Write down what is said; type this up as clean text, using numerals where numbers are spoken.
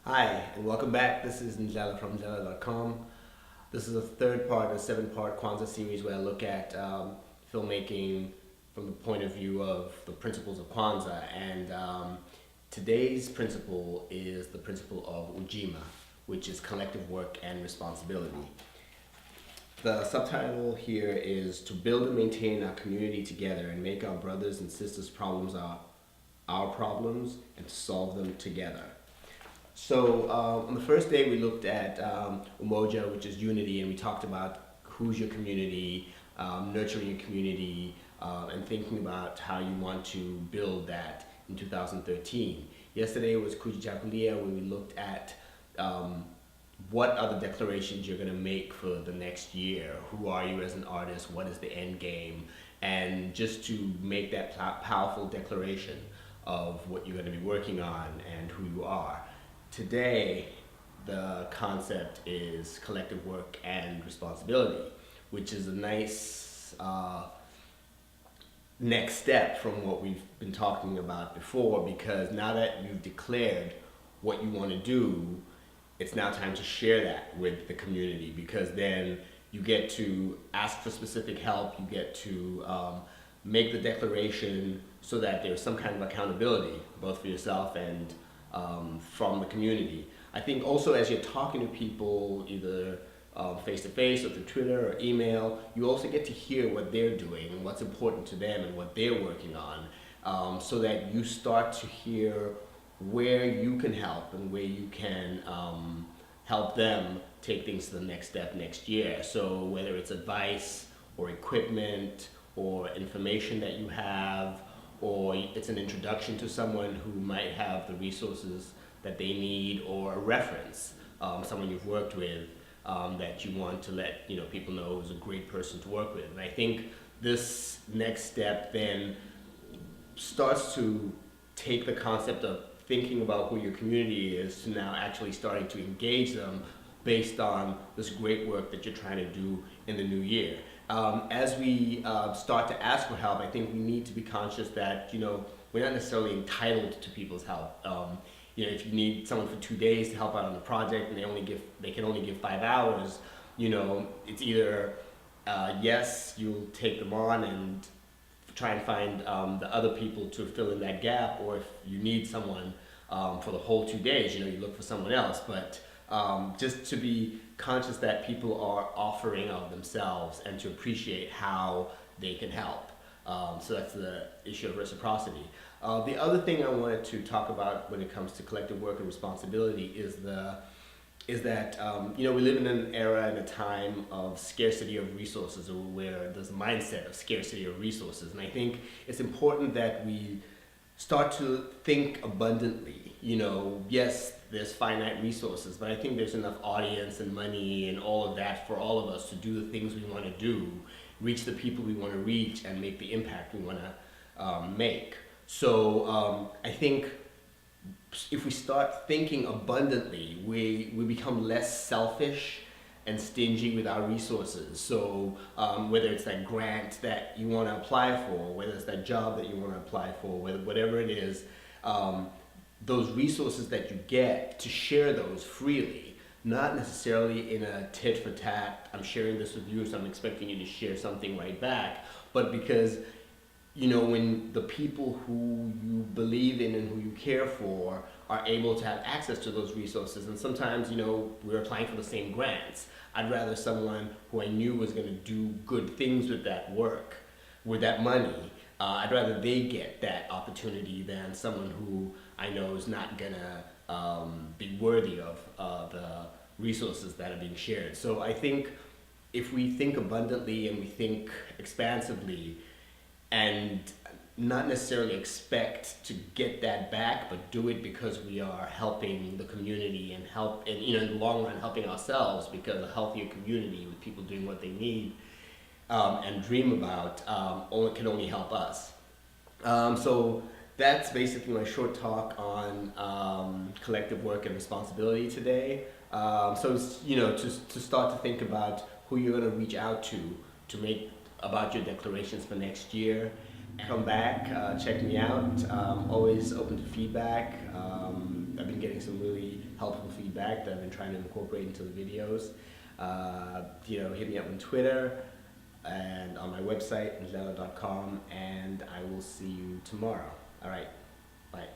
Hi, and welcome back. This is Njala from Njala.com. This is a third part of a seven-part Kwanzaa series where I look at filmmaking from the point of view of the principles of Kwanzaa. And today's principle is the principle of Ujima, which is collective work and responsibility. The subtitle here is to build and maintain our community together and make our brothers and sisters' problems our problems and to solve them together. So on the first day we looked at Umoja, which is unity, and we talked about who's your community, nurturing your community, and thinking about how you want to build that in 2013. Yesterday was Kujichakulia, where we looked at what are the declarations you're going to make for the next year. Who are you as an artist? What is the end game? And just to make that powerful declaration of what you're going to be working on and who you are. Today, the concept is collective work and responsibility, which is a nice next step from what we've been talking about before, because now that you've declared what you want to do, it's now time to share that with the community, because then you get to ask for specific help, you get to make the declaration so that there's some kind of accountability, both for yourself and from the community. I think also as you're talking to people, either face to face or through Twitter or email, you also get to hear what they're doing and what's important to them and what they're working on, so that you start to hear where you can help and where you can help them take things to the next step next year. So whether it's advice or equipment or information that you have, or it's an introduction to someone who might have the resources that they need, or a reference, someone you've worked with that you want to let people know is a great person to work with. And I think this next step then starts to take the concept of thinking about who your community is to now actually starting to engage them based on this great work that you're trying to do in the new year. As we start to ask for help, I think we need to be conscious that we're not necessarily entitled to people's help. If you need someone for 2 days to help out on a project and they can only give 5 hours, it's either yes, you'll take them on and try and find the other people to fill in that gap, or if you need someone for the whole 2 days, you look for someone else. But just to be conscious that people are offering of themselves and to appreciate how they can help. So that's the issue of reciprocity. The other thing I wanted to talk about when it comes to collective work and responsibility is that we live in an era and a time of scarcity of resources, or where there's a mindset of scarcity of resources. And I think it's important that we start to think abundantly. Yes, there's finite resources, but I think there's enough audience and money and all of that for all of us to do the things we want to do, reach the people we want to reach, and make the impact we want to make. So I think if we start thinking abundantly, we become less selfish and stingy with our resources. So whether it's that grant that you want to apply for, whether it's that job that you want to apply for, whatever it is, those resources that you get, to share those freely, not necessarily in a tit for tat, I'm sharing this with you so I'm expecting you to share something right back, but because when the people who you believe in and who you care for are able to have access to those resources. And sometimes, we're applying for the same grants. I'd rather someone who I knew was going to do good things with that work, with that money, I'd rather they get that opportunity than someone who I know is not going to be worthy of the resources that are being shared. So I think if we think abundantly and we think expansively, and not necessarily expect to get that back, but do it because we are helping the community and in the long run helping ourselves, because a healthier community with people doing what they need and dream about can only help us. So that's basically my short talk on collective work and responsibility today. So it's, to start to think about who you're going to reach out to make about your declarations for next year. Come back, check me out. Always open to feedback. I've been getting some really helpful helpful feedback that I've been trying to incorporate into the videos. Hit me up on Twitter and on my website, njela.com, and I will see you tomorrow. All right, bye.